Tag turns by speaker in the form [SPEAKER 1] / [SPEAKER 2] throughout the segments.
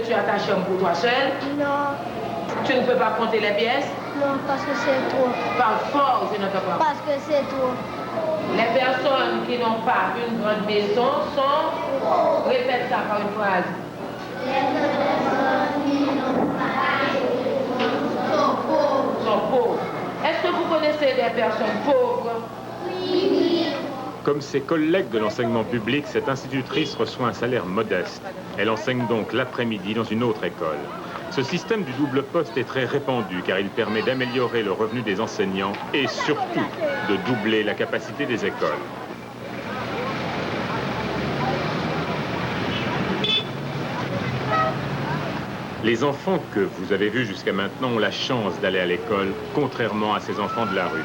[SPEAKER 1] que tu as ta chambre pour toi seul?
[SPEAKER 2] Non.
[SPEAKER 1] Tu ne peux pas compter les pièces?
[SPEAKER 2] Non, parce que c'est trop.
[SPEAKER 1] Parle fort, je n'entends pas.
[SPEAKER 2] Parce que c'est trop.
[SPEAKER 1] Les personnes qui n'ont pas une grande maison sont... Répète ça par une phrase. Les personnes qui n'ont pas une maison sont pauvres. Sont pauvres. Est-ce que vous connaissez des personnes pauvres? Oui.
[SPEAKER 3] Comme ses collègues de l'enseignement public, cette institutrice reçoit un salaire modeste. Elle enseigne donc l'après-midi dans une autre école. Ce système du double poste est très répandu car il permet d'améliorer le revenu des enseignants et surtout de doubler la capacité des écoles. Les enfants que vous avez vus jusqu'à maintenant ont la chance d'aller à l'école, contrairement à ces enfants de la rue.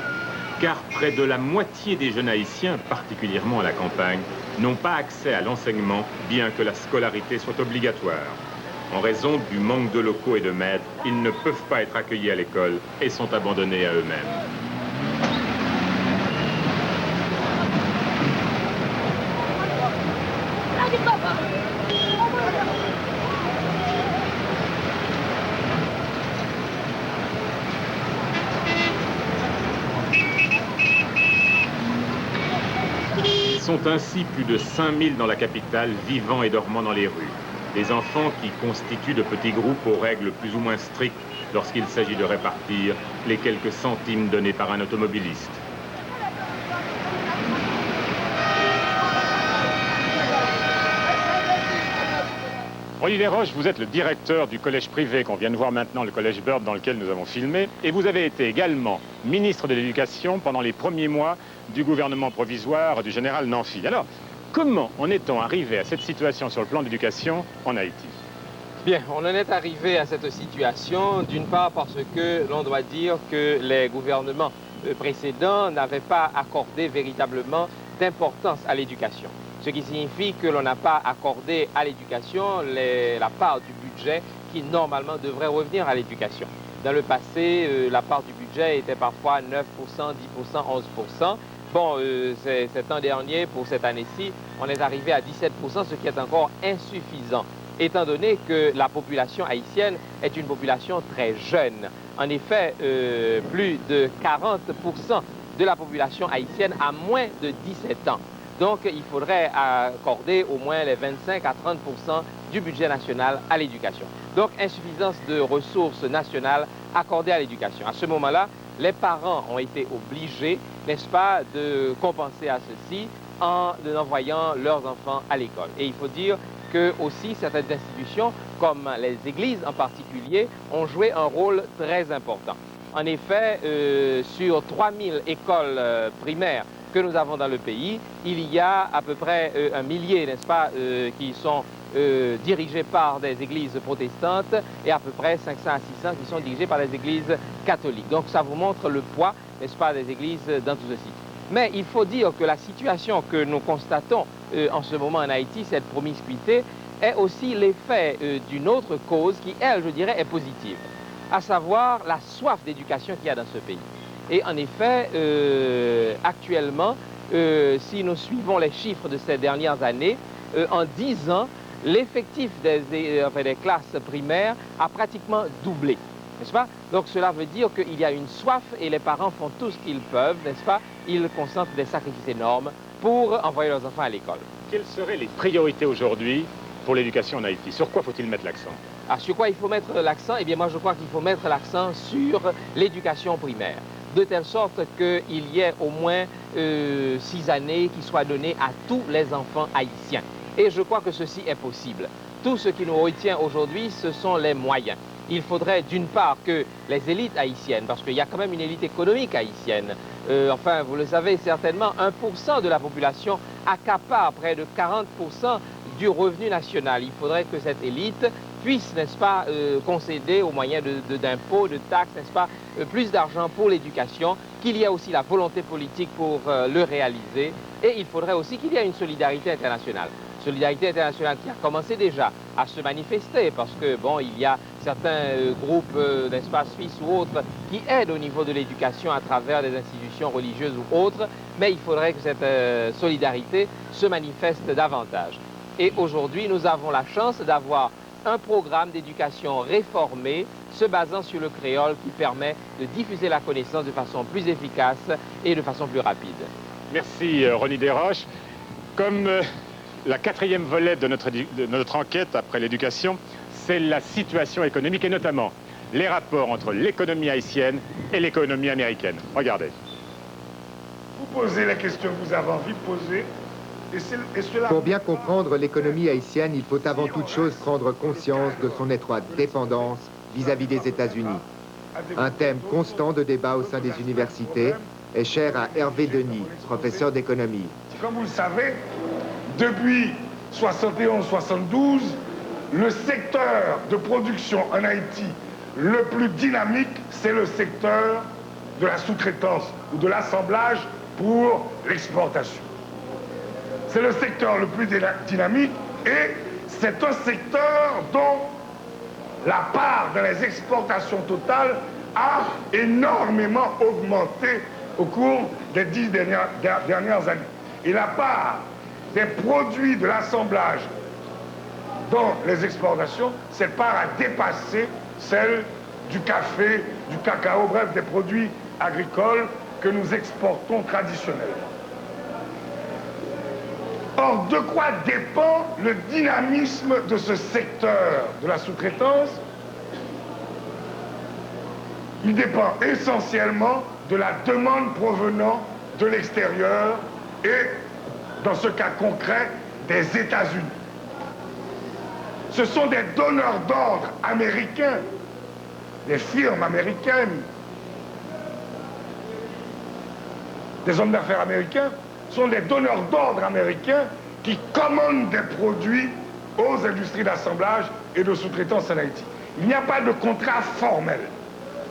[SPEAKER 3] Car près de la moitié des jeunes haïtiens, particulièrement à la campagne, n'ont pas accès à l'enseignement, bien que la scolarité soit obligatoire. En raison du manque de locaux et de maîtres, ils ne peuvent pas être accueillis à l'école et sont abandonnés à eux-mêmes. Ils sont ainsi plus de 5000 dans la capitale, vivant et dormant dans les rues. Des enfants qui constituent de petits groupes aux règles plus ou moins strictes lorsqu'il s'agit de répartir les quelques centimes donnés par un automobiliste. Olivier Roche, vous êtes le directeur du collège privé qu'on vient de voir maintenant, le collège Bird, dans lequel nous avons filmé. Et vous avez été également ministre de l'Éducation pendant les premiers mois du gouvernement provisoire du général Nanfi. Alors, comment en est-on arrivé à cette situation sur le plan d'éducation en Haïti?
[SPEAKER 4] Bien, on en est arrivé à cette situation d'une part parce que l'on doit dire que les gouvernements précédents n'avaient pas accordé véritablement d'importance à l'éducation. Ce qui signifie que l'on n'a pas accordé à l'éducation la part du budget qui normalement devrait revenir à l'éducation. Dans le passé, la part du budget était parfois 9%, 10%, 11%. Bon, cet an dernier, pour cette année-ci, on est arrivé à 17%, ce qui est encore insuffisant, étant donné que la population haïtienne est une population très jeune. En effet, plus de 40% de la population haïtienne a moins de 17 ans. Donc, il faudrait accorder au moins les 25 à 30% du budget national à l'éducation. Donc, insuffisance de ressources nationales accordées à l'éducation. À ce moment-là, les parents ont été obligés, n'est-ce pas, de compenser à ceci en envoyant leurs enfants à l'école. Et il faut dire que aussi certaines institutions, comme les églises en particulier, ont joué un rôle très important. En effet, sur 3000 écoles primaires que nous avons dans le pays, il y a à peu près un millier, n'est-ce pas, qui sont dirigées par des églises protestantes et à peu près 500 à 600 qui sont dirigées par les églises catholiques. Donc ça vous montre le poids, n'est-ce pas, des églises dans tout ceci. Mais il faut dire que la situation que nous constatons en ce moment en Haïti, cette promiscuité, est aussi l'effet d'une autre cause qui, elle, je dirais, est positive, à savoir la soif d'éducation qu'il y a dans ce pays. Et en effet, actuellement, si nous suivons les chiffres de ces dernières années, en 10 ans, l'effectif des classes primaires a pratiquement doublé, n'est-ce pas? Donc cela veut dire qu'il y a une soif et les parents font tout ce qu'ils peuvent, n'est-ce pas? Ils consentent des sacrifices énormes pour envoyer leurs enfants à l'école.
[SPEAKER 3] Quelles seraient les priorités aujourd'hui pour l'éducation en Haïti? Sur quoi faut-il mettre l'accent?
[SPEAKER 4] Alors, sur quoi il faut mettre l'accent? Eh bien, moi, je crois qu'il faut mettre l'accent sur l'éducation primaire, de telle sorte qu'il y ait au moins 6 années qui soient données à tous les enfants haïtiens. Et je crois que ceci est possible. Tout ce qui nous retient aujourd'hui, ce sont les moyens. Il faudrait d'une part que les élites haïtiennes, parce qu'il y a quand même une élite économique haïtienne, enfin, vous le savez certainement, 1% de la population accapare près de 40% du revenu national. Il faudrait que cette élite puisse, n'est-ce pas, concéder au moyen d'impôts, de taxes, n'est-ce pas, plus d'argent pour l'éducation, qu'il y ait aussi la volonté politique pour le réaliser, et il faudrait aussi qu'il y ait une solidarité internationale. Solidarité internationale qui a commencé déjà à se manifester parce que, bon, il y a certains groupes, n'est-ce pas, suisses ou autres, qui aident au niveau de l'éducation à travers des institutions religieuses ou autres, mais il faudrait que cette solidarité se manifeste davantage. Et aujourd'hui, nous avons la chance d'avoir un programme d'éducation réformé se basant sur le créole qui permet de diffuser la connaissance de façon plus efficace et de façon plus rapide.
[SPEAKER 3] Merci Ronnie Desroches. Comme la quatrième volet de notre enquête après l'éducation, c'est la situation économique et notamment les rapports entre l'économie haïtienne et l'économie américaine. Regardez.
[SPEAKER 5] Vous posez la question que vous avez envie de poser. Et cela...
[SPEAKER 6] Pour bien comprendre l'économie haïtienne, il faut avant toute chose prendre conscience de son étroite dépendance vis-à-vis des États-Unis. Un thème constant de débat au sein des universités est cher à Hervé Denis, professeur d'économie.
[SPEAKER 5] Comme vous le savez, depuis 71-72, le secteur de production en Haïti le plus dynamique, c'est le secteur de la sous-traitance ou de l'assemblage pour l'exportation. C'est le secteur le plus dynamique et c'est un secteur dont la part dans les exportations totales a énormément augmenté au cours des 10 dernières années. Et la part des produits de l'assemblage dans les exportations, cette part a dépassé celle du café, du cacao, bref, des produits agricoles que nous exportons traditionnellement. Or, de quoi dépend le dynamisme de ce secteur de la sous-traitance? Il dépend essentiellement de la demande provenant de l'extérieur et, dans ce cas concret, des États-Unis. Ce sont des donneurs d'ordre américains, des firmes américaines, des hommes d'affaires américains, sont des donneurs d'ordre américains qui commandent des produits aux industries d'assemblage et de sous-traitance en Haïti. Il n'y a pas de contrat formel.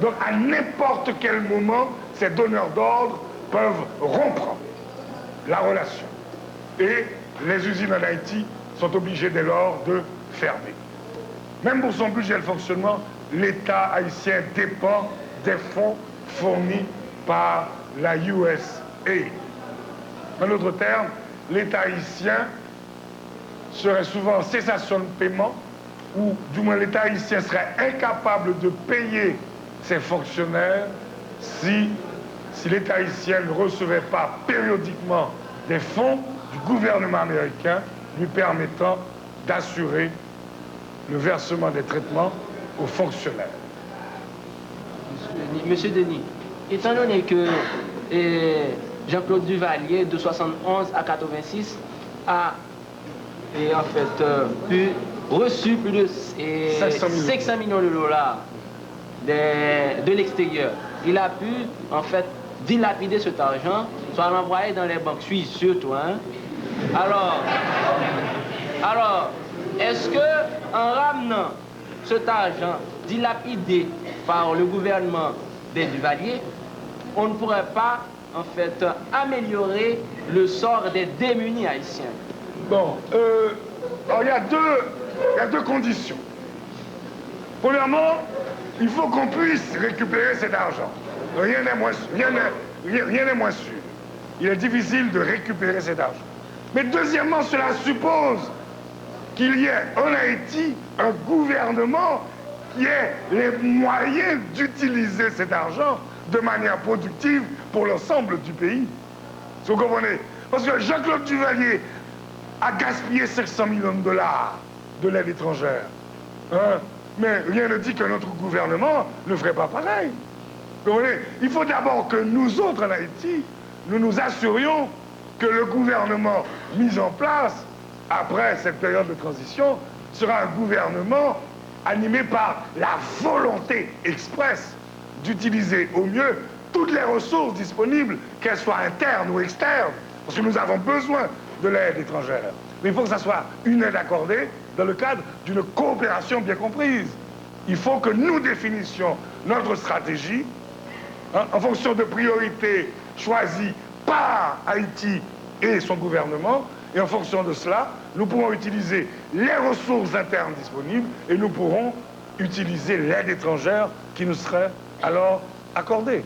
[SPEAKER 5] Donc, à n'importe quel moment, ces donneurs d'ordre peuvent rompre la relation. Et les usines en Haïti sont obligées dès lors de fermer. Même pour son budget de fonctionnement, l'État haïtien dépend des fonds fournis par la USA. En d'autres termes, l'État haïtien serait souvent en cessation de paiement, ou du moins l'État haïtien serait incapable de payer ses fonctionnaires si l'État haïtien ne recevait pas périodiquement des fonds du gouvernement américain lui permettant d'assurer le versement des traitements aux fonctionnaires.
[SPEAKER 7] Monsieur Denis, étant donné que Jean-Claude Duvalier, de 71 à 86, a reçu plus de 500 millions de dollars de l'extérieur. Il a pu, en fait, dilapider cet argent, soit l'envoyer dans les banques suisses surtout. Hein. Alors, est-ce que en ramenant cet argent dilapidé par le gouvernement des Duvalier, on ne pourrait pas, en fait, améliorer le sort des démunis haïtiens?
[SPEAKER 5] Bon, alors il y a deux conditions. Premièrement, il faut qu'on puisse récupérer cet argent. Rien n'est moins sûr. Il est difficile de récupérer cet argent. Mais deuxièmement, cela suppose qu'il y ait en Haïti un gouvernement qui ait les moyens d'utiliser cet argent de manière productive pour l'ensemble du pays. Vous comprenez? Parce que Jean-Claude Duvalier a gaspillé 500 millions de dollars de l'aide étrangère. Hein? Mais rien ne dit que notre gouvernement ne ferait pas pareil. Vous comprenez? Il faut d'abord que nous autres en Haïti, nous nous assurions que le gouvernement mis en place après cette période de transition sera un gouvernement animé par la volonté expresse d'utiliser au mieux toutes les ressources disponibles, qu'elles soient internes ou externes, parce que nous avons besoin de l'aide étrangère. Mais il faut que ça soit une aide accordée dans le cadre d'une coopération bien comprise. Il faut que nous définissions notre stratégie en fonction de priorités choisies par Haïti et son gouvernement, et en fonction de cela, nous pourrons utiliser les ressources internes disponibles et nous pourrons utiliser l'aide étrangère qui nous serait alors accordée.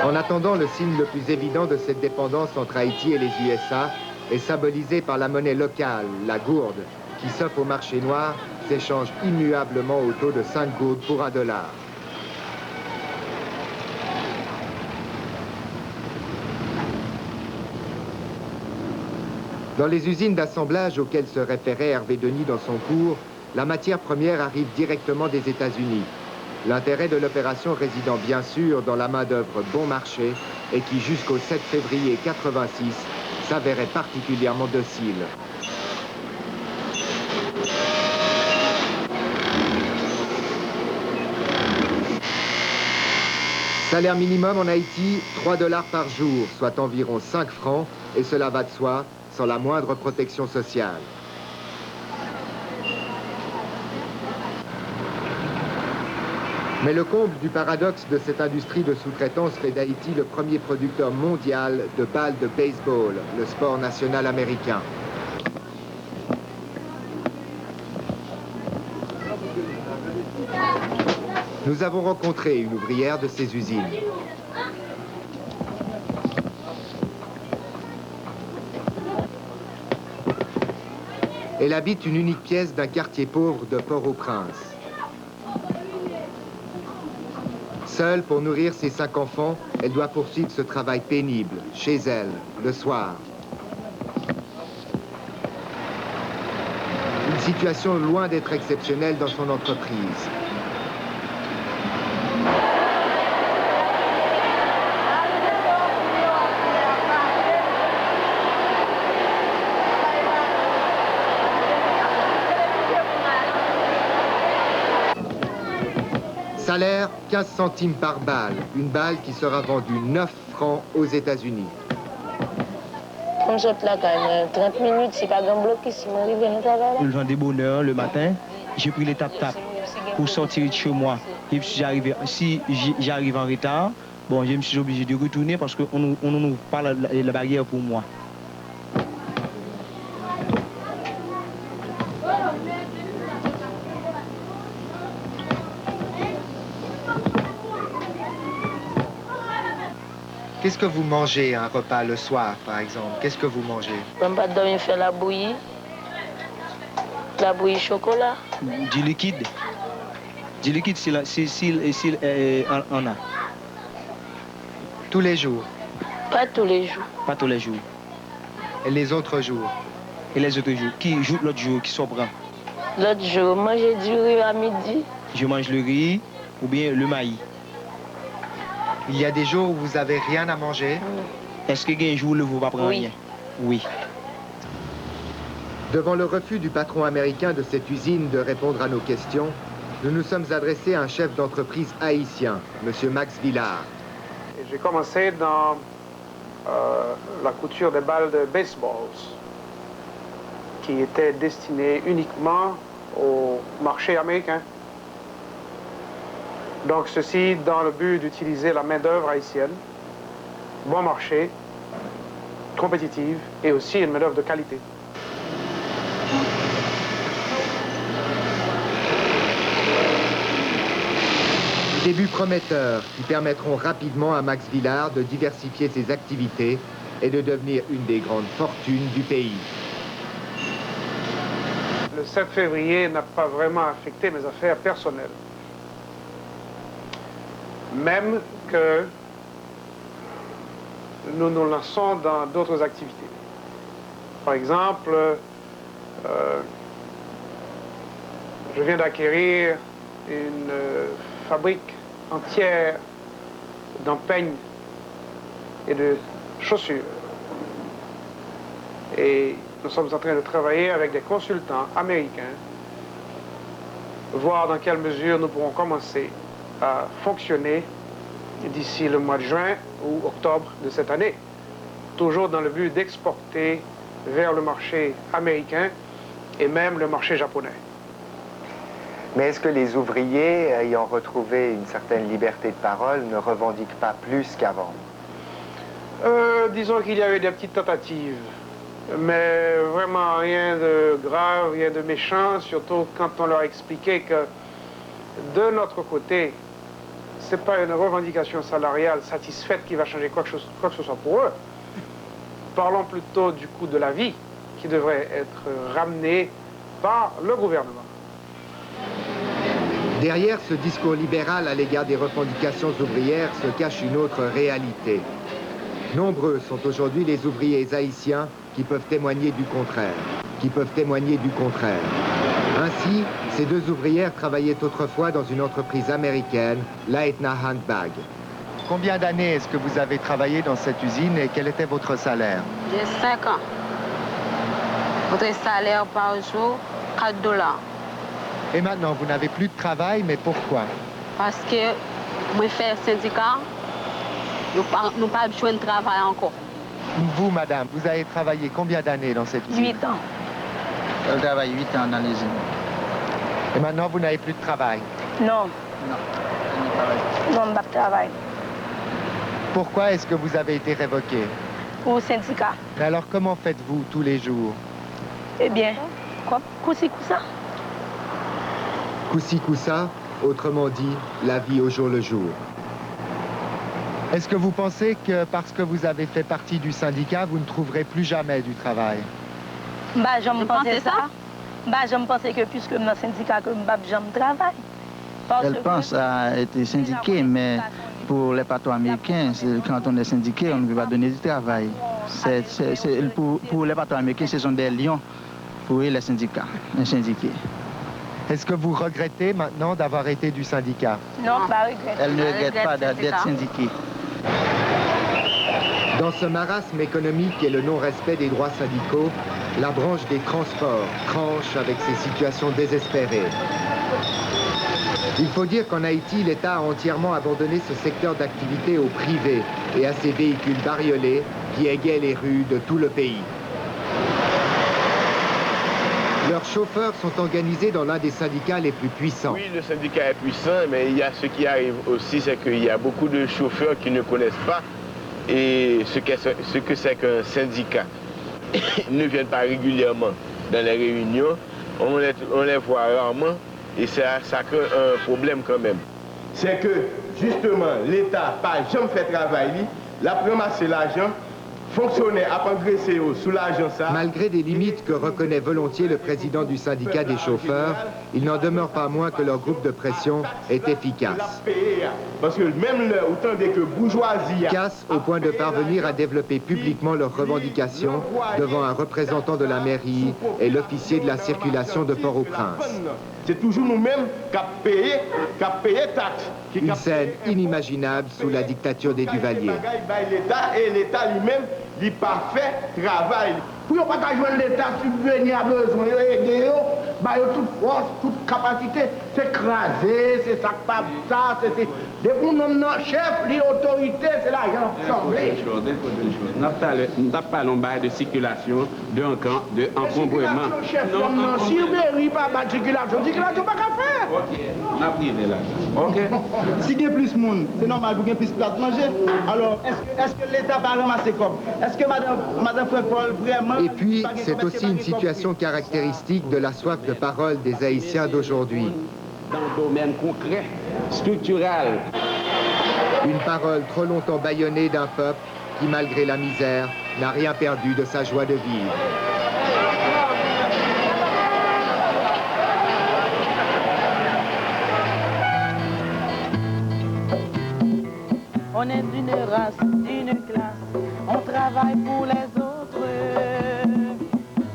[SPEAKER 6] En attendant, le signe le plus évident de cette dépendance entre Haïti et les USA est symbolisé par la monnaie locale, la gourde, qui s'offre au marché noir s'échangent immuablement au taux de 5 gourdes pour $1. Dans les usines d'assemblage auxquelles se référait Hervé Denis dans son cours, la matière première arrive directement des États-Unis. L'intérêt de l'opération résidant bien sûr dans la main-d'œuvre bon marché et qui jusqu'au 7 février 86 s'avérait particulièrement docile. Salaire minimum en Haïti, $3 par jour, soit environ 5 francs, et cela va de soi, sans la moindre protection sociale. Mais le comble du paradoxe de cette industrie de sous-traitance fait d'Haïti le premier producteur mondial de balles de baseball, le sport national américain. Nous avons rencontré une ouvrière de ces usines. Elle habite une unique pièce d'un quartier pauvre de Port-au-Prince. Seule pour nourrir ses 5 enfants, elle doit poursuivre ce travail pénible, chez elle, le soir. Une situation loin d'être exceptionnelle dans son entreprise. Salaire, 15 centimes par balle. Une balle qui sera vendue 9 francs aux États-Unis.
[SPEAKER 8] Comme je là quand même, 30 minutes, c'est pas un bloc ici, je arrive à travail.
[SPEAKER 9] Le vent des bonheurs le matin, j'ai pris les tap-tap pour sortir de chez moi. Et puis si j'arrive en retard, bon, je me suis obligé de retourner parce qu'on n'ouvre pas la barrière pour moi.
[SPEAKER 6] Qu'est-ce que vous mangez à un repas le soir, par exemple? Qu'est-ce que vous mangez?
[SPEAKER 8] Je ne pas dormir faire la bouillie chocolat.
[SPEAKER 9] Du liquide. Du liquide, s'il en a.
[SPEAKER 6] Tous les jours?
[SPEAKER 8] Pas tous les jours.
[SPEAKER 9] Pas tous les jours.
[SPEAKER 6] Et les autres jours?
[SPEAKER 9] Et les autres jours? Qui joue l'autre jour, qui s'en prend?
[SPEAKER 8] L'autre jour, manger du riz à midi.
[SPEAKER 9] Je mange le riz ou bien le maïs.
[SPEAKER 6] Il y a des jours où vous n'avez rien à manger?
[SPEAKER 9] Est-ce qu'il y a un jour où vous ne prendre rien? Oui.
[SPEAKER 6] Devant le refus du patron américain de cette usine de répondre à nos questions, nous nous sommes adressés à un chef d'entreprise haïtien, M. Max Villard.
[SPEAKER 10] J'ai commencé dans la couture des balles de baseball, qui étaient destinées uniquement au marché américain. Donc ceci dans le but d'utiliser la main-d'œuvre haïtienne, bon marché, compétitive et aussi une main-d'œuvre de qualité.
[SPEAKER 6] Débuts prometteurs qui permettront rapidement à Max Villard de diversifier ses activités et de devenir une des grandes fortunes du pays.
[SPEAKER 10] Le 7 février n'a pas vraiment affecté mes affaires personnelles. Même que nous nous lançons dans d'autres activités. Par exemple, je viens d'acquérir une fabrique entière d'empeignes et de chaussures. Et nous sommes en train de travailler avec des consultants américains, voir dans quelle mesure nous pourrons commencer à fonctionner d'ici le mois de juin ou octobre de cette année, toujours dans le but d'exporter vers le marché américain et même le marché japonais.
[SPEAKER 6] Mais est-ce que les ouvriers, ayant retrouvé une certaine liberté de parole, ne revendiquent pas plus qu'avant?
[SPEAKER 10] Disons qu'il y avait des petites tentatives, mais vraiment rien de grave, rien de méchant, surtout quand on leur expliquait que de notre côté, ce n'est pas une revendication salariale satisfaite qui va changer quoi que ce soit pour eux. Parlons plutôt du coût de la vie qui devrait être ramené par le gouvernement.
[SPEAKER 6] Derrière ce discours libéral à l'égard des revendications ouvrières se cache une autre réalité. Nombreux sont aujourd'hui les ouvriers haïtiens qui peuvent témoigner du contraire. Ainsi, ces deux ouvrières travaillaient autrefois dans une entreprise américaine, l'Aetna Handbag. Combien d'années est-ce que vous avez travaillé dans cette usine et quel était votre salaire?
[SPEAKER 11] J'ai 5 ans. Votre salaire par jour, $4.
[SPEAKER 6] Et maintenant, vous n'avez plus de travail, mais pourquoi?
[SPEAKER 11] Parce que moi, faire syndicat, nous pas besoin de travail encore.
[SPEAKER 6] Vous, madame, vous avez travaillé combien d'années dans cette usine?
[SPEAKER 11] 8 ans.
[SPEAKER 12] Je travaille 8 ans dans l'usine.
[SPEAKER 6] Et maintenant, vous n'avez plus de travail?
[SPEAKER 2] Non. Non, je ne travaille.
[SPEAKER 6] Pourquoi est-ce que vous avez été révoqué?
[SPEAKER 2] Au syndicat.
[SPEAKER 6] Alors, comment faites-vous tous les jours?
[SPEAKER 2] Eh bien, coussi ça.
[SPEAKER 6] Coussi coussa, autrement dit, la vie au jour le jour. Est-ce que vous pensez que parce que vous avez fait partie du syndicat, vous ne trouverez plus jamais du travail?
[SPEAKER 2] Bah, je me pensais ça. Bah, je me pensais que puisque dans le syndicat, que je me travaille.
[SPEAKER 12] Elle pense à être syndiquée, mais pour les patrons américains, quand on est syndiqué, on ne peut pas donner du travail. Pour les patrons américains, ce sont des lions pour les syndicats, les syndiqués.
[SPEAKER 6] Est-ce que vous regrettez maintenant d'avoir été du syndicat?
[SPEAKER 2] Non, pas regrette.
[SPEAKER 12] Elle ne regrette pas d'être syndiquée.
[SPEAKER 6] Dans ce marasme économique et le non-respect des droits syndicaux, la branche des transports tranche avec ces situations désespérées. Il faut dire qu'en Haïti, l'État a entièrement abandonné ce secteur d'activité au privé et à ses véhicules bariolés qui égaient les rues de tout le pays. Leurs chauffeurs sont organisés dans l'un des syndicats les plus puissants.
[SPEAKER 13] Oui, le syndicat est puissant, mais il y a ce qui arrive aussi, c'est qu'il y a beaucoup de chauffeurs qui ne connaissent pas et ce que c'est qu'un syndicat. Ils ne viennent pas régulièrement dans les réunions, on les voit rarement et ça crée un problème quand même.
[SPEAKER 14] C'est que justement l'État n'a pas jamais fait travail, il a ramassé l'argent, fonctionner à progresser sous l'argent ça.
[SPEAKER 6] Malgré des limites que reconnaît volontiers le président du syndicat des chauffeurs, il n'en demeure pas moins que leur groupe de pression est efficace.
[SPEAKER 14] Parce que même autant que bourgeoisie...
[SPEAKER 6] Efficace au point de parvenir à développer publiquement leurs revendications devant un représentant de la mairie et l'officier de la circulation de Port-au-Prince.
[SPEAKER 14] C'est toujours nous-mêmes qui avons payé taxes.
[SPEAKER 6] Une scène inimaginable sous la dictature des Duvalier.
[SPEAKER 14] L'État et l'État lui-même n'a pas fait travail.
[SPEAKER 15] Pour ne pas joindre l'État subvenir à besoin, aider, toute force, toute capacité, c'est craser, c'est ça, ça, c'est... Depuis notre chef, l'autorité, c'est l'argent.
[SPEAKER 16] Nous n'avons pas de circulation, d'encombrement.
[SPEAKER 15] Non, si vous n'avez pas de circulation, pas qu'à faire.
[SPEAKER 16] Ok, on a privé là. Ok.
[SPEAKER 17] Si il y a plus de monde, c'est normal pour qu'il y ait plus de place manger. Alors, est-ce que l'État va ramasser comme? Est-ce que Mme Fred-Paul vraiment...
[SPEAKER 6] Et puis, c'est aussi une situation caractéristique de la soif de parole des Haïtiens d'aujourd'hui.
[SPEAKER 16] Dans le domaine concret, structurel.
[SPEAKER 6] Une parole trop longtemps bâillonnée d'un peuple qui, malgré la misère, n'a rien perdu de sa joie de vivre.
[SPEAKER 18] On est d'une race, d'une classe, on travaille pour les autres.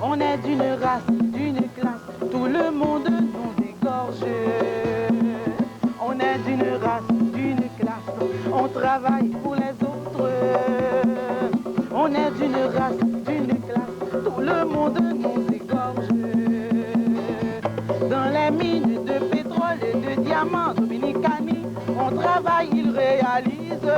[SPEAKER 18] On est d'une race, d'une classe, tout le monde nous égorge. On est d'une race, d'une classe, on travaille pour les autres. On est d'une race, d'une classe, tout le monde nous égorge. Dans les mines de pétrole et de diamants dominicani, on travaille, ils réalisent.